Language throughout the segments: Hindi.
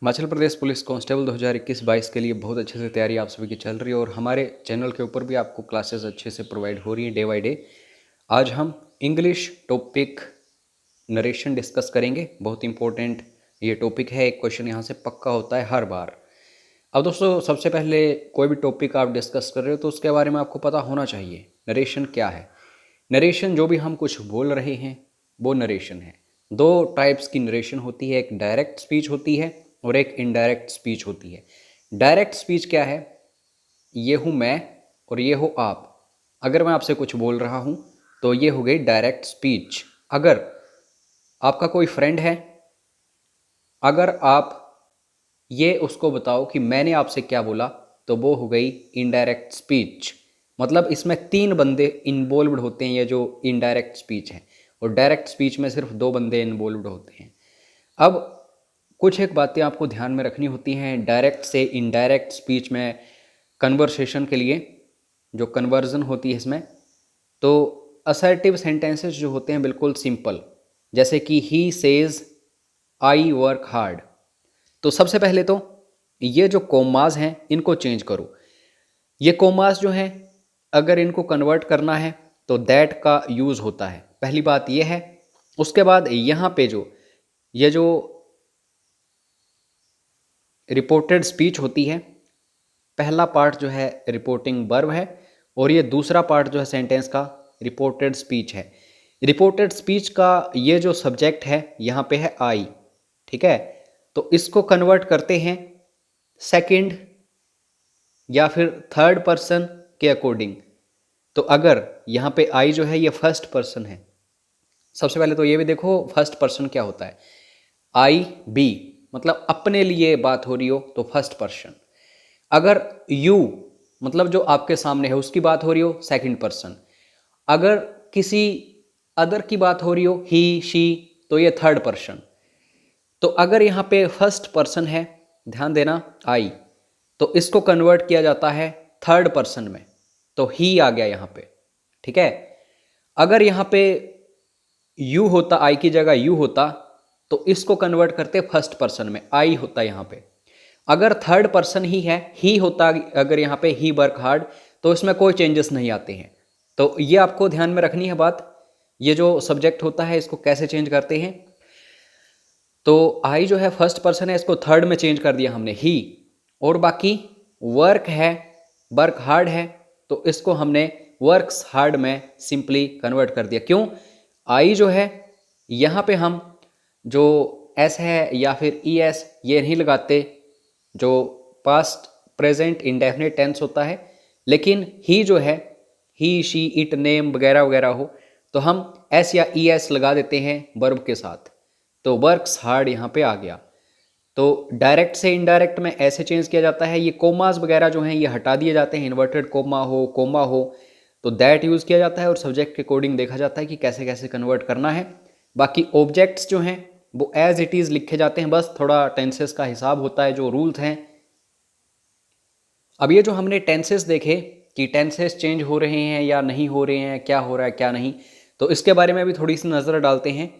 हिमाचल प्रदेश पुलिस कांस्टेबल 2021-22 के लिए बहुत अच्छे से तैयारी आप सभी की चल रही है और हमारे चैनल के ऊपर भी आपको क्लासेस अच्छे से प्रोवाइड हो रही हैं डे बाय डे। आज हम इंग्लिश टॉपिक नरेशन डिस्कस करेंगे। बहुत इंपॉर्टेंट ये टॉपिक है, एक क्वेश्चन यहाँ से पक्का होता है हर बार। अब दोस्तों, सबसे पहले कोई भी टॉपिक आप डिस्कस कर रहे हो तो उसके बारे में आपको पता होना चाहिए नरेशन क्या है। नरेशन, जो भी हम कुछ बोल रहे हैं वो नरेशन है। दो टाइप्स की नरेशन होती है, एक डायरेक्ट स्पीच होती है और एक इनडायरेक्ट स्पीच होती है। डायरेक्ट स्पीच क्या है? ये हूँ मैं और ये हो आप। अगर मैं आपसे कुछ बोल रहा हूँ तो ये हो गई डायरेक्ट स्पीच। अगर आपका कोई फ्रेंड है, अगर आप ये उसको बताओ कि मैंने आपसे क्या बोला, तो वो हो गई इनडायरेक्ट स्पीच। मतलब इसमें तीन बंदे इन्वॉल्वड होते हैं, ये जो इनडायरेक्ट स्पीच है, और डायरेक्ट स्पीच में सिर्फ दो बंदे इन्वॉल्वड होते हैं। अब कुछ एक बातें आपको ध्यान में रखनी होती हैं डायरेक्ट से इनडायरेक्ट स्पीच में कन्वर्सेशन के लिए, जो कन्वर्जन होती है इसमें। तो असर्टिव सेंटेंसेस जो होते हैं बिल्कुल सिंपल, जैसे कि he says I work hard. तो सबसे पहले तो ये जो कोमास हैं इनको चेंज करो। ये कोमास जो हैं, अगर इनको कन्वर्ट करना है तो दैट का यूज़ होता है, पहली बात ये है। उसके बाद यहाँ पे ये जो रिपोर्टेड स्पीच होती है, पहला पार्ट जो है रिपोर्टिंग वर्ब है और ये दूसरा पार्ट जो है सेंटेंस का रिपोर्टेड स्पीच है। रिपोर्टेड स्पीच का ये जो सब्जेक्ट है यहाँ पे है आई, ठीक है। तो इसको कन्वर्ट करते हैं सेकंड या फिर थर्ड पर्सन के अकॉर्डिंग। तो अगर यहाँ पे आई जो है ये फर्स्ट पर्सन है, सबसे पहले तो ये भी देखो फर्स्ट पर्सन क्या होता है। आई बी मतलब अपने लिए बात हो रही हो तो फर्स्ट पर्सन। अगर यू मतलब जो आपके सामने है उसकी बात हो रही हो, सेकंड पर्सन। अगर किसी अदर की बात हो रही हो, ही शी, तो ये थर्ड पर्सन। तो अगर यहाँ पे फर्स्ट पर्सन है, ध्यान देना आई, तो इसको कन्वर्ट किया जाता है थर्ड पर्सन में, तो ही आ गया यहाँ पे, ठीक है। अगर यहाँ पे यू होता, आई की जगह यू होता, तो इसको कन्वर्ट करते फर्स्ट पर्सन में, आई होता यहाँ पे। अगर थर्ड पर्सन ही है, ही होता अगर यहाँ पे ही वर्क हार्ड, तो इसमें कोई चेंजेस नहीं आते हैं। तो ये आपको ध्यान में रखनी है बात। ये जो सब्जेक्ट होता है इसको कैसे चेंज करते हैं, तो आई जो है फर्स्ट पर्सन है, इसको थर्ड में चेंज कर दिया हमने ही। और बाकी वर्क है, वर्क हार्ड है, तो इसको हमने वर्क्स हार्ड में सिंपली कन्वर्ट कर दिया। क्यों? आई जो है यहाँ पे हम जो एस है या फिर ई एस ये नहीं लगाते, जो पास्ट प्रेजेंट इंडेफिनिट टेंस होता है। लेकिन ही जो है, ही शी इट नेम वगैरह वगैरह हो, तो हम एस या ई एस लगा देते हैं वर्ब के साथ, तो वर्क्स हार्ड यहाँ पे आ गया। तो डायरेक्ट से इनडायरेक्ट में ऐसे चेंज किया जाता है। ये कोमास वगैरह जो हैं ये हटा दिए जाते हैं, इन्वर्टेड कोमा हो तो दैट यूज़ किया जाता है और सब्जेक्ट के अकॉर्डिंग देखा जाता है कि कैसे कैसे कन्वर्ट करना है। बाकी ऑब्जेक्ट्स जो हैं वो एज इट इज़ लिखे जाते हैं, बस थोड़ा टेंसेस का हिसाब होता है, जो रूल्स हैं। अब ये जो हमने टेंसेस देखे कि टेंसेस चेंज हो रहे हैं या नहीं हो रहे हैं, क्या हो रहा है क्या नहीं, तो इसके बारे में भी थोड़ी सी नज़र डालते हैं।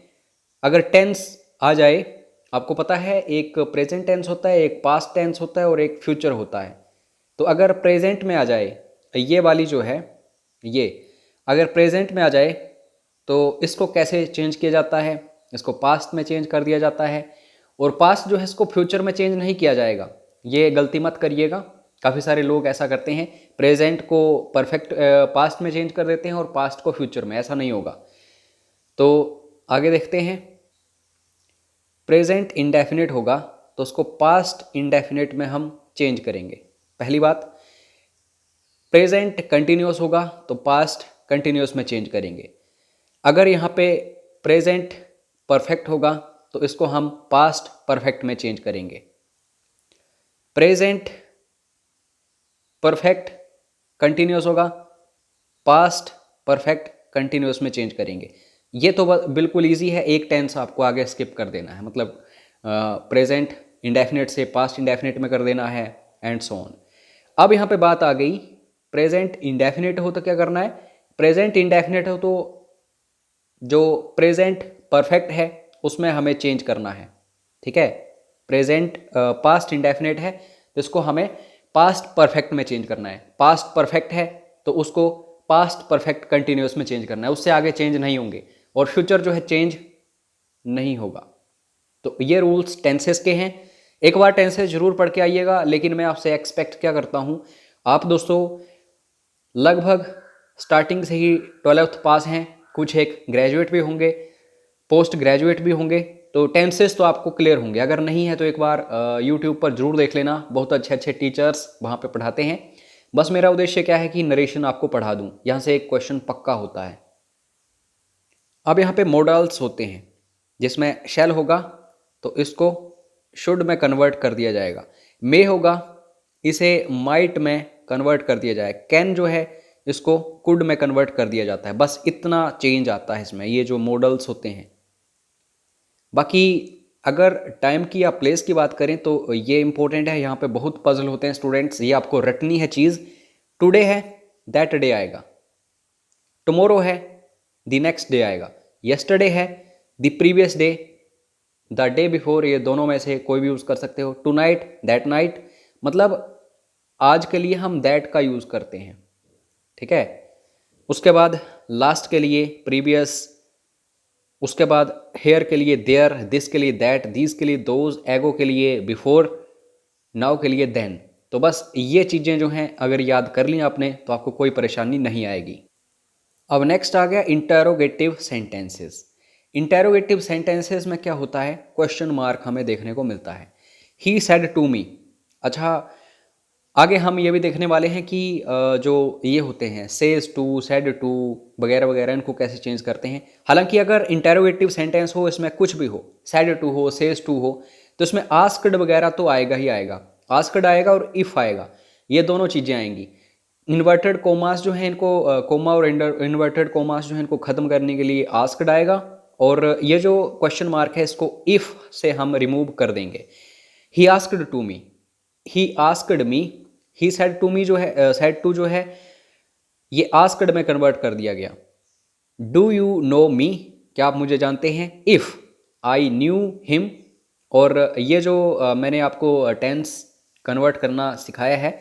अगर टेंस आ जाए, आपको पता है एक प्रेजेंट टेंस होता है, एक पास्ट टेंस होता है और एक फ्यूचर होता है। तो अगर प्रेजेंट में आ जाए, ये वाली जो है ये अगर प्रेजेंट में आ जाए तो इसको कैसे चेंज किया जाता है, इसको पास्ट में चेंज कर दिया जाता है। और पास्ट जो है इसको फ्यूचर में चेंज नहीं किया जाएगा, ये गलती मत करिएगा। काफ़ी सारे लोग ऐसा करते हैं, प्रेजेंट को परफेक्ट पास्ट में चेंज कर देते हैं और पास्ट को फ्यूचर में, ऐसा नहीं होगा। तो आगे देखते हैं। प्रेजेंट इंडेफिनिट होगा तो उसको पास्ट इंडेफिनिट में हम चेंज करेंगे, पहली बात। प्रेजेंट कंटिन्यूस होगा तो पास्ट कंटिन्यूस में चेंज करेंगे। अगर यहाँ पे प्रेजेंट परफेक्ट होगा तो इसको हम पास्ट परफेक्ट में चेंज करेंगे। प्रेजेंट परफेक्ट कंटिन्यूस होगा, पास्ट परफेक्ट कंटिन्यूस में चेंज करेंगे। ये तो बिल्कुल इजी है, एक टेंस आपको आगे स्किप कर देना है, मतलब प्रेजेंट इंडेफिनिट से पास्ट इंडेफिनिट में कर देना है एंड सो ऑन। अब यहाँ पे बात आ गई, प्रेजेंट इंडेफिनिट हो तो क्या करना है, प्रेजेंट इंडेफिनिट हो तो जो प्रेजेंट परफेक्ट है उसमें हमें चेंज करना है, ठीक है। प्रेजेंट पास्ट इंडेफिनेट है तो इसको हमें पास्ट परफेक्ट में चेंज करना है। पास्ट परफेक्ट है तो उसको पास्ट परफेक्ट कंटिन्यूस में चेंज करना है, उससे आगे चेंज नहीं होंगे। और फ्यूचर जो है चेंज नहीं होगा। तो ये रूल्स टेंसेस के हैं। एक बार टेंसेस जरूर पढ़ के आइएगा, लेकिन मैं आपसे एक्सपेक्ट क्या करता हूँ, आप दोस्तों लगभग स्टार्टिंग से ही 12th पास हैं, कुछ एक ग्रेजुएट भी होंगे, पोस्ट ग्रेजुएट भी होंगे, तो टेंसेस तो आपको क्लियर होंगे। अगर नहीं है तो एक बार यूट्यूब पर जरूर देख लेना, बहुत अच्छे अच्छे टीचर्स वहाँ पे पढ़ाते हैं। बस मेरा उद्देश्य क्या है कि नरेशन आपको पढ़ा दूँ, यहाँ से एक क्वेश्चन पक्का होता है। अब यहाँ पे मॉडल्स होते हैं जिसमें शैल होगा तो इसको शुड में कन्वर्ट कर दिया जाएगा, मे होगा इसे माइट में कन्वर्ट कर दिया जाए, कैन जो है इसको कुड में कन्वर्ट कर दिया जाता है। बस इतना चेंज आता है इसमें, ये जो मॉडल्स होते हैं। बाकी अगर टाइम की या प्लेस की बात करें तो ये इंपॉर्टेंट है, यहाँ पे बहुत पजल होते हैं स्टूडेंट्स, ये आपको रटनी है चीज़। टुडे है दैट डे आएगा, टुमारो है द नेक्स्ट डे आएगा, यस्टरडे है the previous day, the day before, ये दोनों में से कोई भी यूज़ कर सकते हो। टू नाइट दैट नाइट, मतलब आज के लिए हम दैट का यूज़ करते हैं, ठीक है। उसके बाद लास्ट के लिए प्रीवियस, उसके बाद हेयर के लिए देयर, दिस के लिए दैट, दिस के लिए दोज, एगो के लिए बिफोर, नाउ के लिए देन। तो बस ये चीज़ें जो हैं अगर याद कर ली आपने तो आपको कोई परेशानी नहीं आएगी। अब नेक्स्ट आ गया इंटेरोगेटिव सेंटेंसेस। इंटेरोगेटिव सेंटेंसेस में क्या होता है, क्वेश्चन मार्क हमें देखने को मिलता है। He said to me. अच्छा, आगे हम ये भी देखने वाले हैं कि जो ये होते हैं सेज टू, सेड टू वगैरह वगैरह, इनको कैसे चेंज करते हैं। हालांकि अगर इंटेरोगेटिव सेंटेंस हो, इसमें कुछ भी हो, सेड टू हो, सेज टू हो, तो इसमें आस्क्ड वगैरह तो आएगा ही आएगा, आस्क्ड आएगा और इफ़ आएगा, ये दोनों चीज़ें आएंगी। इन्वर्टेड कोमास जो है इनको कोमा और इन्वर्टेड कोमास जो है इनको ख़त्म करने के लिए आस्क्ड आएगा, और ये जो क्वेश्चन मार्क है इसको इफ़ से हम रिमूव कर देंगे। He asked to me, he asked me, he said to me जो है, सेड टू जो है ये आस्क्ड में कन्वर्ट कर दिया गया। डू यू नो मी, क्या आप मुझे जानते हैं। इफ़ आई न्यू हिम, और ये जो मैंने आपको टेंस कन्वर्ट करना सिखाया है,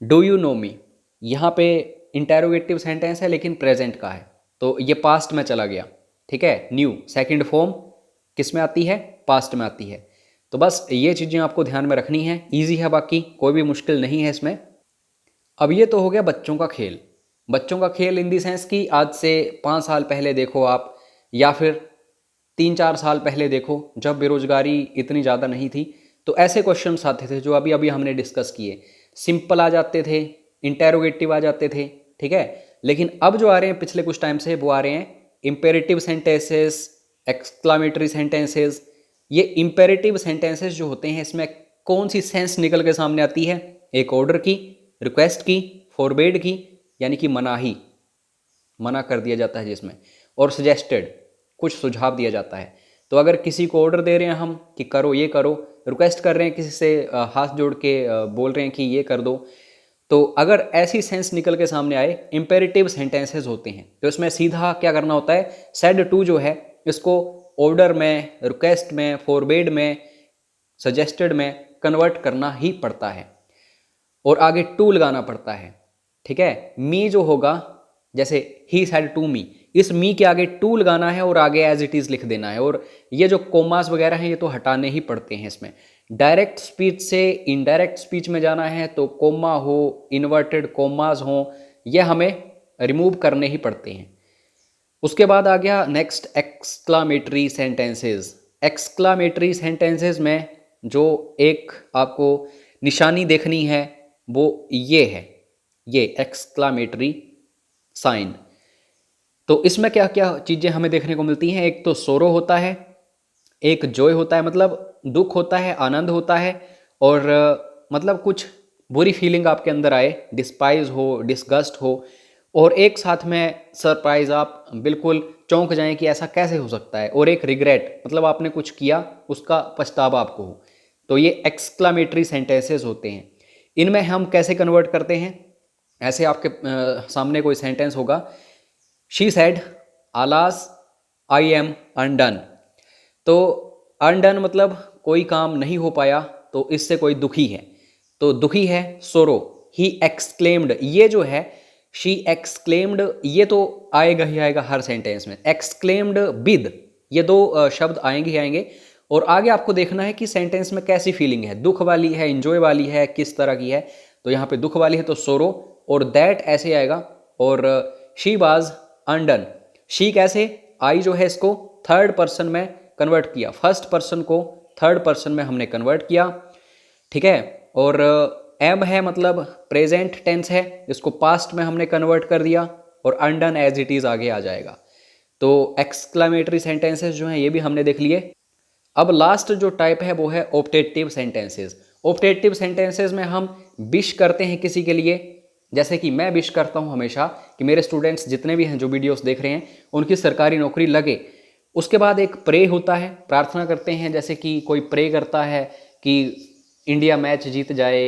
डू यू नो मी, यहाँ पे इंटेरोगेटिव सेंटेंस है लेकिन प्रेजेंट का है, तो ये पास्ट में चला गया, ठीक है। न्यू सेकंड फॉर्म किस में आती है, पास्ट में आती है। तो बस ये चीज़ें आपको ध्यान में रखनी है, इजी है, बाकी कोई भी मुश्किल नहीं है इसमें। अब ये तो हो गया बच्चों का खेल। बच्चों का खेल इन दी सेंस कि आज से 5 साल पहले देखो आप, या फिर 3-4 साल पहले देखो, जब बेरोजगारी इतनी ज़्यादा नहीं थी, तो ऐसे क्वेश्चंस आते थे जो अभी अभी हमने डिस्कस किए। सिंपल आ जाते थे, इंटेरोगेटिव आ जाते थे, ठीक है। लेकिन अब जो आ रहे हैं पिछले कुछ टाइम से, वो आ रहे हैं इंपेरेटिव सेंटेंसेस, एक्सक्लामेटरी सेंटेंसेस। ये इंपेरेटिव सेंटेंसेस जो होते हैं इसमें कौन सी सेंस निकल के सामने आती है, एक ऑर्डर की, रिक्वेस्ट की, फॉरबेड की, यानी कि मनाही, मना कर दिया जाता है जिसमें, और सजेस्टेड, कुछ सुझाव दिया जाता है। तो अगर किसी को ऑर्डर दे रहे हैं हम कि करो ये करो, रिक्वेस्ट कर रहे हैं किसी से, हाथ जोड़ के बोल रहे हैं कि ये कर दो, तो अगर ऐसी सेंस निकल के सामने आए, इंपेरेटिव सेंटेंसेस होते हैं, तो इसमें सीधा क्या करना होता है, सेड टू जो है इसको ऑर्डर में, रिक्वेस्ट में, फॉरबेड में, सजेस्टेड में कन्वर्ट करना ही पड़ता है, और आगे टू लगाना पड़ता है, ठीक है। मी जो होगा, जैसे ही सेड टू मी, इस मी के आगे टू लगाना है और आगे एज इट इज़ लिख देना है, और ये जो कोमास वगैरह हैं ये तो हटाने ही पड़ते हैं इसमें। डायरेक्ट स्पीच से इनडायरेक्ट स्पीच में जाना है तो कोमा हो, इन्वर्टेड कोमास हो, ये हमें रिमूव करने ही पड़ते हैं। उसके बाद आ गया next exclamatory sentences. Exclamatory sentences में जो एक आपको निशानी देखनी है वो ये है, ये एक्सक्लामेटरी साइन। तो इसमें क्या क्या चीज़ें हमें देखने को मिलती हैं, एक तो सोरो होता है, एक जॉय होता है, मतलब दुख होता है, आनंद होता है, और मतलब कुछ बुरी फीलिंग आपके अंदर आए, डिस्पाइज हो, डिसगस्ट हो, और एक साथ में सरप्राइज, आप बिल्कुल चौंक जाएं कि ऐसा कैसे हो सकता है, और एक रिग्रेट, मतलब आपने कुछ किया उसका पछतावा आपको हो। तो ये एक्सक्लामेटरी सेंटेंसेस होते हैं। इनमें हम कैसे कन्वर्ट करते हैं, ऐसे आपके सामने कोई सेंटेंस होगा, शी सेड आलास आई एम अनडन। तो अनडन मतलब कोई काम नहीं हो पाया तो इससे कोई दुखी है, तो दुखी है सोरो। ही एक्सक्लेम्ड, ये जो है शी एक्सक्लेम्ड, ये तो आएगा ही आएगा हर सेंटेंस में। एक्सक्लेम्ड विद, ये दो शब्द आएंगे ही आएंगे। और आगे आपको देखना है कि सेंटेंस में कैसी फीलिंग है, दुख वाली है, इंजॉय वाली है, किस तरह की है। तो यहाँ पे दुख वाली है तो सोरो, और दैट ऐसे आएगा। और शी वाज अनडन, शी कैसे, आई जो है इसको थर्ड पर्सन में कन्वर्ट किया, फर्स्ट पर्सन को थर्ड पर्सन में हमने कन्वर्ट किया, ठीक है। और एम है मतलब प्रेजेंट टेंस है, इसको पास्ट में हमने कन्वर्ट कर दिया, और अनडन एज इट इज आगे आ जाएगा। तो एक्सक्लेमेटरी सेंटेंसेस जो हैं ये भी हमने देख लिए। अब लास्ट जो टाइप है वो है ऑप्टेटिव सेंटेंसेस। ऑप्टेटिव सेंटेंसेस में हम विश करते हैं किसी के लिए, जैसे कि मैं विश करता हूं हमेशा कि मेरे स्टूडेंट्स जितने भी हैं जो वीडियोस देख रहे हैं उनकी सरकारी नौकरी लगे। उसके बाद एक प्रे होता है, प्रार्थना करते हैं, जैसे कि कोई प्रे करता है कि इंडिया मैच जीत जाए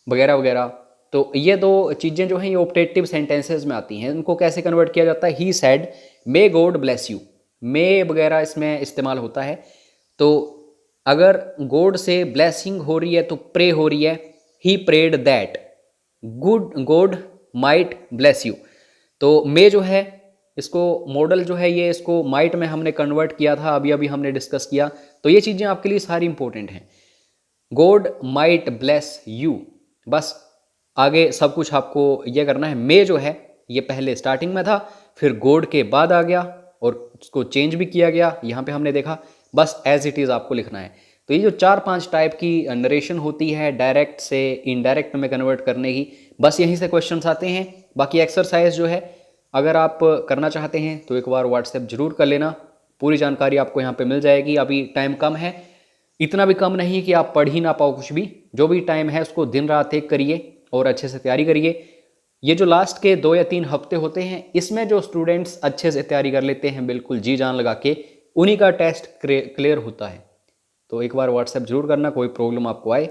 वगैरह वगैरह। तो ये दो चीज़ें जो हैं ये ऑप्टेटिव सेंटेंसेस में आती हैं। इनको कैसे कन्वर्ट किया जाता है, he said may God bless you, may वगैरह इसमें इस्तेमाल होता है। तो अगर गॉड से ब्लेसिंग हो रही है तो प्रे हो रही है, he prayed that good God might bless you. तो मे जो है इसको मॉडल जो है ये इसको माइट में हमने कन्वर्ट किया था, अभी अभी हमने डिस्कस किया। तो ये चीज़ें आपके लिए सारी इंपॉर्टेंट हैं। गॉड माइट ब्लेस यू, बस आगे सब कुछ आपको ये करना है। मे जो है ये पहले स्टार्टिंग में था, फिर गॉड के बाद आ गया और उसको चेंज भी किया गया, यहाँ पे हमने देखा। बस एज इट इज़ आपको लिखना है। तो ये जो 4-5 टाइप की नरेशन होती है डायरेक्ट से इनडायरेक्ट में कन्वर्ट करने की, बस यहीं से क्वेश्चंस आते हैं। बाकी एक्सरसाइज जो है अगर आप करना चाहते हैं तो एक बार व्हाट्सएप जरूर कर लेना, पूरी जानकारी आपको यहाँ पे मिल जाएगी। अभी टाइम कम है, इतना भी कम नहीं कि आप पढ़ ही ना पाओ कुछ भी। जो भी टाइम है उसको दिन रात एक करिए और अच्छे से तैयारी करिए। ये जो लास्ट के 2 या 3 हफ्ते होते हैं इसमें जो स्टूडेंट्स अच्छे से तैयारी कर लेते हैं बिल्कुल जी जान लगा के, उन्हीं का टेस्ट क्लियर होता है। तो एक बार व्हाट्सएप जरूर करना, कोई प्रॉब्लम आपको आए।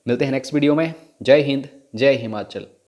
मिलते हैं नेक्स्ट वीडियो में। जय हिंद, जय हिमाचल।